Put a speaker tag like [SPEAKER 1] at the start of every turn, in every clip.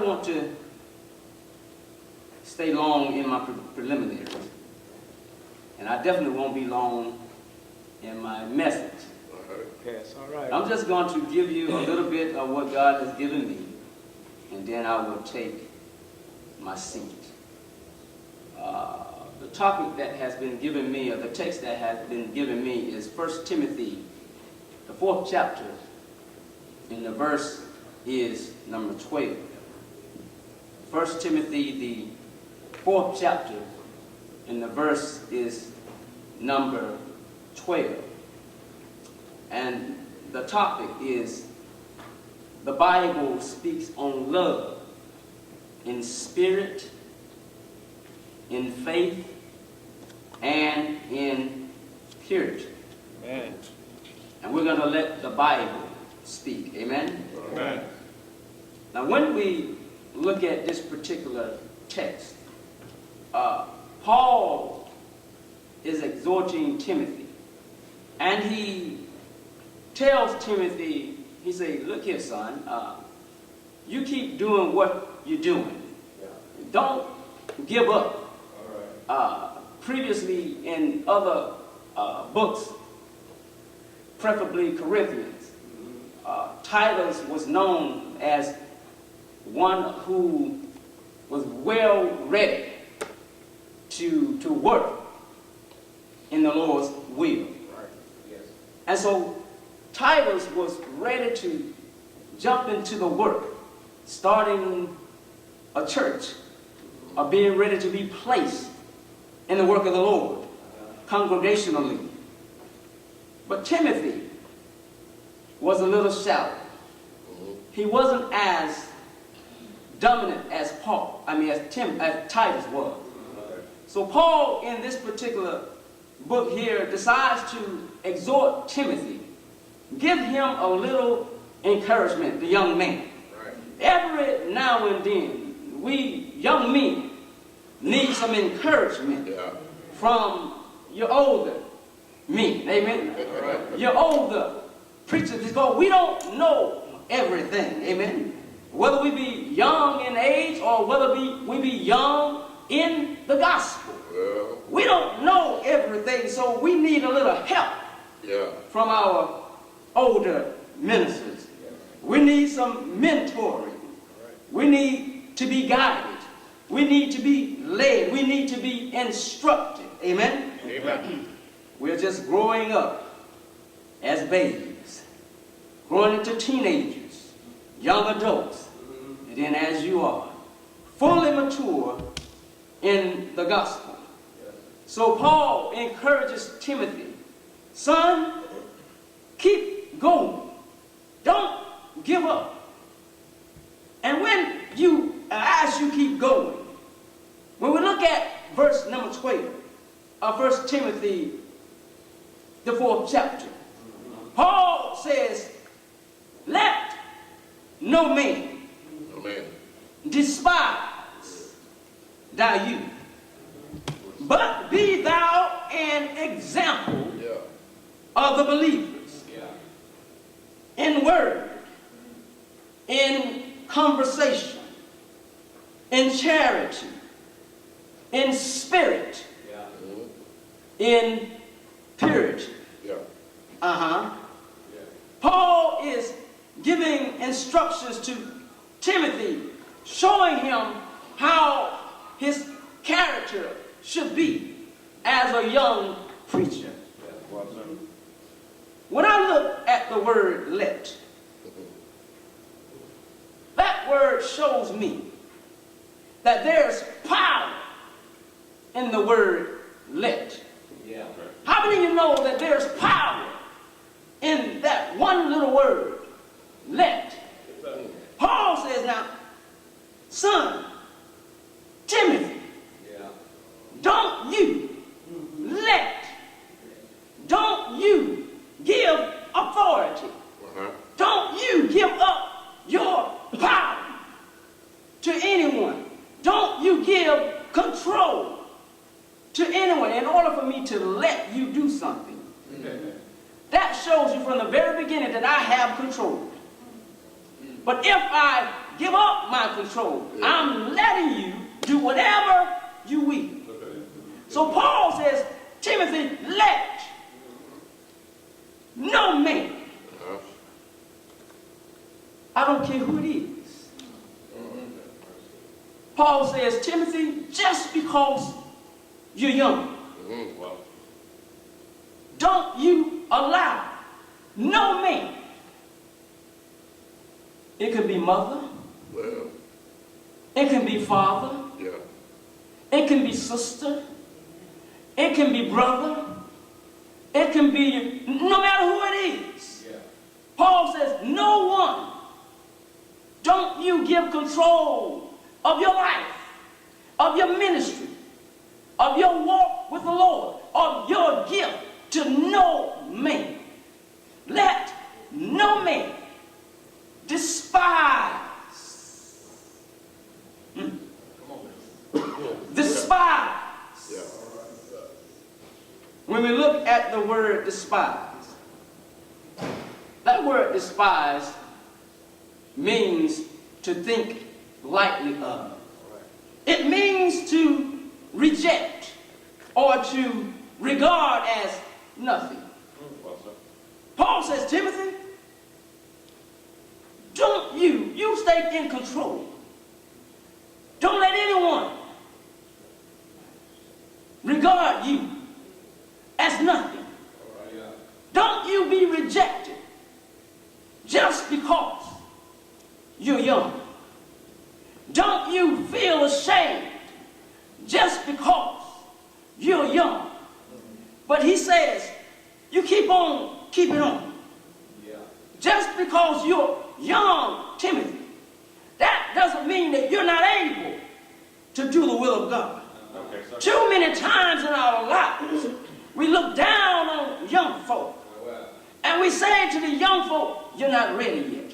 [SPEAKER 1] don't want to stay long in my preliminaries, and I definitely won't be long in my message.
[SPEAKER 2] Yes, all right.
[SPEAKER 1] I'm just going to give you a little bit of what God has given me, and then I will take my seat. The topic that has been given me, or the text that has been given me, is 1 Timothy, the 4th chapter, and the verse is number 12. 1 Timothy, the 4th chapter, and the verse is number 12. And the topic is, the Bible speaks on love in spirit, in faith, and in purity.
[SPEAKER 2] Amen.
[SPEAKER 1] And we're going to let the Bible speak. Amen?
[SPEAKER 2] Amen.
[SPEAKER 1] Now, when we look at this particular text, Paul is exhorting Timothy. And he tells Timothy, he says, look here, son, you keep doing what you're doing. Don't give up. Previously in other books, preferably Corinthians, Titus was known as one who was well ready to work in the Lord's will. And so Titus was ready to jump into the work, starting a church, or being ready to be placed in the work of the Lord, congregationally. But Timothy was a little shallow. He wasn't as dominant as as Titus was. So Paul, in this particular book here, decides to exhort Timothy, give him a little encouragement, the young man. Every now and then, we young men need some encouragement from your older men. Amen? Your older preachers, because we don't know everything. Amen? Whether we be young in age or whether we be young in the gospel. We don't know everything, so we need a little help from our older ministers. We need some mentoring. We need to be guided. We need to be led. We need to be instructed. Amen?
[SPEAKER 2] Amen.
[SPEAKER 1] We're just growing up as babies, growing into teenagers, young adults, and then as you are, fully mature in the gospel. So Paul encourages Timothy, son, keep going. Don't give up. And as you keep going, when we look at verse number 12 of 1 Timothy, the 4th chapter, Paul says, let no man despise thy youth, but be thou an example of the believers in word, in conversation, in charity, in spirit, in purity. Paul is giving instructions to Timothy, showing him how his character should be as a young preacher. When I look at the word let, that word shows me that there's power in the word let. How many of you know that there's power in that one little word, let? Paul says now, son, Timothy, don't you give authority. Don't you give up your power to anyone. Don't you give control to anyone in order for me to let you do something. That shows you from the very beginning that I have control. But if I give up my control. I'm letting you do whatever you will. So Paul says, Timothy, let no man, I don't care who it is. Paul says, Timothy, just because you're young, don't you allow no man. It can be mother. It can be father. It can be sister. It can be brother. It can be, no matter who it is. Paul says, no one, don't you give control of your life, of your ministry, of your walk with the Lord, of your gift to no man. Let no man despise. Despise. When we look at the word despise, that word despise means to think lightly of. It means to reject or to regard as nothing. Paul says, Timothy, don't you stay in control. Don't let anyone regard you as nothing. Don't you be rejected just because you're young. Don't you feel ashamed just because you're young. But he says, you keep on keeping on. Just because you're young, Timothy, that doesn't mean that you're not able to do the will of God. Too many times in our lives, we look down on young folk. And we say to the young folk, you're not ready yet.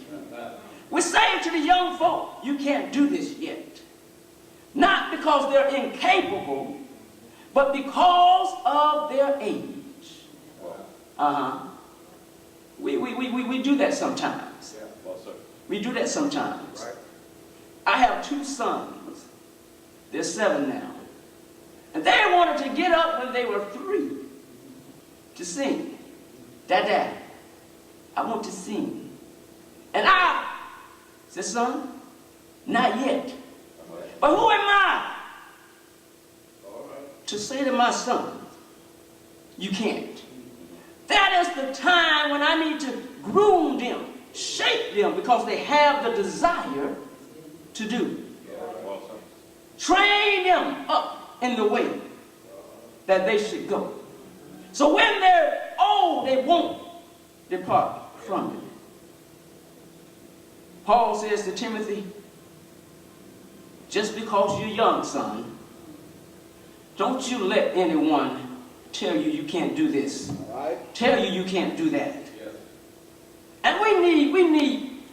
[SPEAKER 1] We say to the young folk, you can't do this yet. Not because they're incapable, but because of their age. We do that sometimes. We do that sometimes. I have two sons. They're 7 now. And they wanted to get up when they were 3 to sing. Dad, I want to sing. And I said, son, not yet. But who am I to say to my son, you can't? That is the time when I need to groom them, shape them, because they have the desire to do. Train them up in the way that they should go. So when they're old, they won't depart from it. Paul says to Timothy, just because you're young, son, don't you let anyone tell you you can't do this. Tell you you can't do that. And we need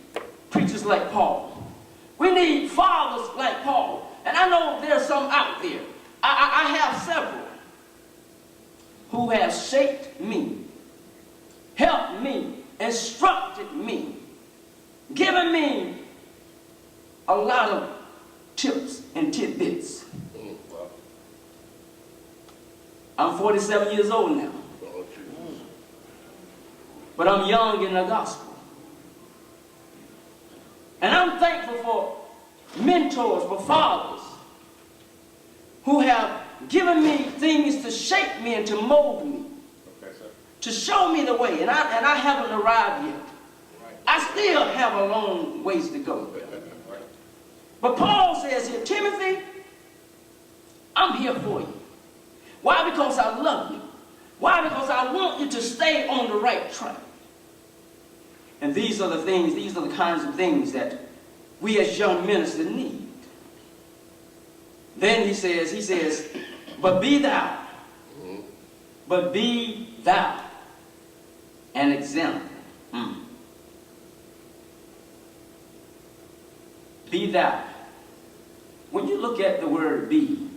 [SPEAKER 1] preachers like Paul. We need fathers like Paul. And I know there's some out there. I have several who have shaped me, helped me, instructed me, given me a lot of tips and tidbits. I'm 47 years old now. But I'm young in the gospel. And I'm thankful for mentors, for fathers who have given me things to shape me and to mold me, to show me the way. And I haven't arrived yet. I still have a long ways to go. But Paul says here, Timothy, I'm here for you. Why? Because I love you. Why? Because I want you to stay on the right track. And these are the things, these are the kinds of things that we as young ministers need. Then he says, but be thou an example. Be thou. When you look at the word be,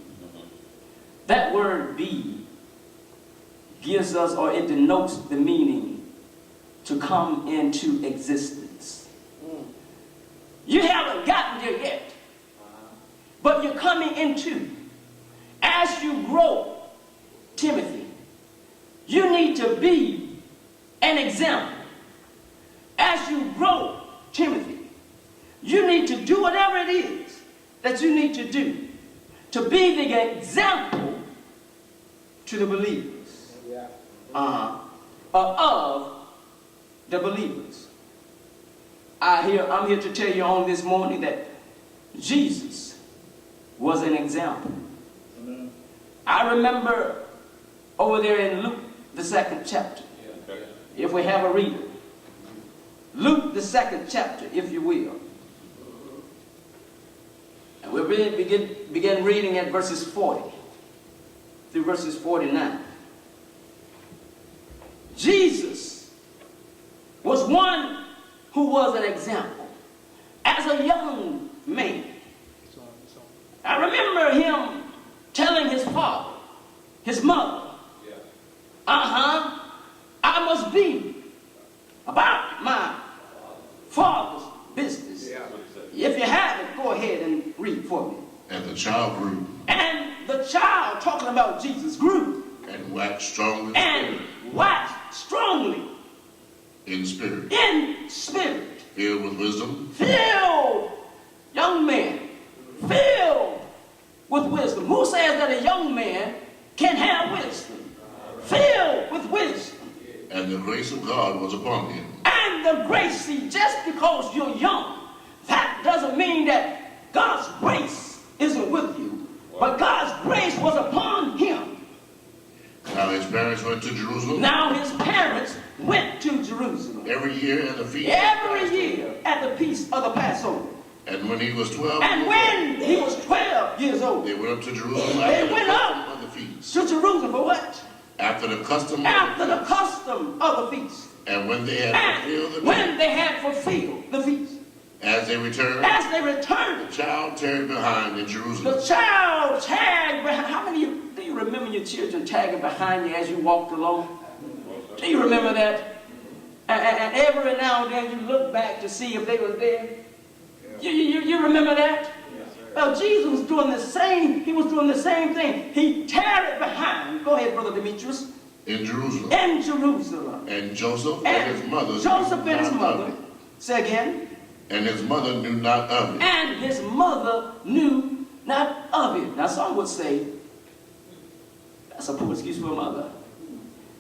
[SPEAKER 1] that word be gives us, or it denotes the meaning to come into existence. You haven't gotten there yet. But you're coming into. As you grow, Timothy, you need to be an example. As you grow, Timothy, you need to do whatever it is that you need to do to be the example to the believers. Of the believers. I'm here to tell you on this morning that Jesus was an example. Amen. I remember over there in Luke, the 2nd chapter, if we have a reader. Luke, the 2nd chapter, if you will. And we'll begin reading at verses 40 through verses 49. Jesus was one who was an example. As a young man, I remember him telling his father, his mother, I must be about my father's business. If you have it, go ahead and read for me.
[SPEAKER 3] And the child grew.
[SPEAKER 1] And the child, talking about Jesus, grew.
[SPEAKER 3] And waxed strong in spirit.
[SPEAKER 1] In spirit.
[SPEAKER 3] Filled with wisdom.
[SPEAKER 1] Filled, young man, filled with wisdom. Who says that a young man can have wisdom? Filled with wisdom.
[SPEAKER 3] And the grace of God was upon him.
[SPEAKER 1] And the grace, see, just because you're young, that doesn't mean that God's grace isn't with you. But God's grace was upon him.
[SPEAKER 3] Now his parents went to Jerusalem. Every year at the feast.
[SPEAKER 1] Every year at the feast of the Passover.
[SPEAKER 3] And when he was 12
[SPEAKER 1] years old,
[SPEAKER 3] they went up to Jerusalem of the feast.
[SPEAKER 1] To Jerusalem for what?
[SPEAKER 3] After the custom
[SPEAKER 1] of the feast.
[SPEAKER 3] And when they had fulfilled the feast. As they returned, the child tarried behind in Jerusalem.
[SPEAKER 1] How many of you, do you remember your children tagging behind you as you walked along? Do you remember that? And every now and then you look back to see if they were there. You remember that? Well, Jesus was doing the same. He was doing the same thing. He tarried behind. Go ahead, Brother Demetrius.
[SPEAKER 3] In Jerusalem.
[SPEAKER 1] And
[SPEAKER 3] Joseph and his mother.
[SPEAKER 1] Say again.
[SPEAKER 3] And his mother knew not of it.
[SPEAKER 1] Now some would say, that's a poor excuse for a mother.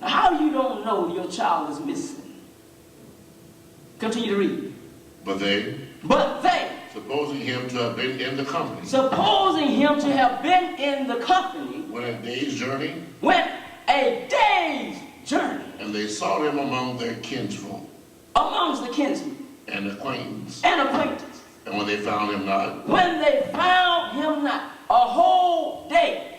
[SPEAKER 1] Now how you don't know your child is missing? Continue to read.
[SPEAKER 3] But they. Supposing him to have been in the company. Went a day's journey. And they sought him among their kinsfolk.
[SPEAKER 1] Amongst the kinsmen.
[SPEAKER 3] And acquaintance.
[SPEAKER 1] And
[SPEAKER 3] when they found him not.
[SPEAKER 1] A whole day.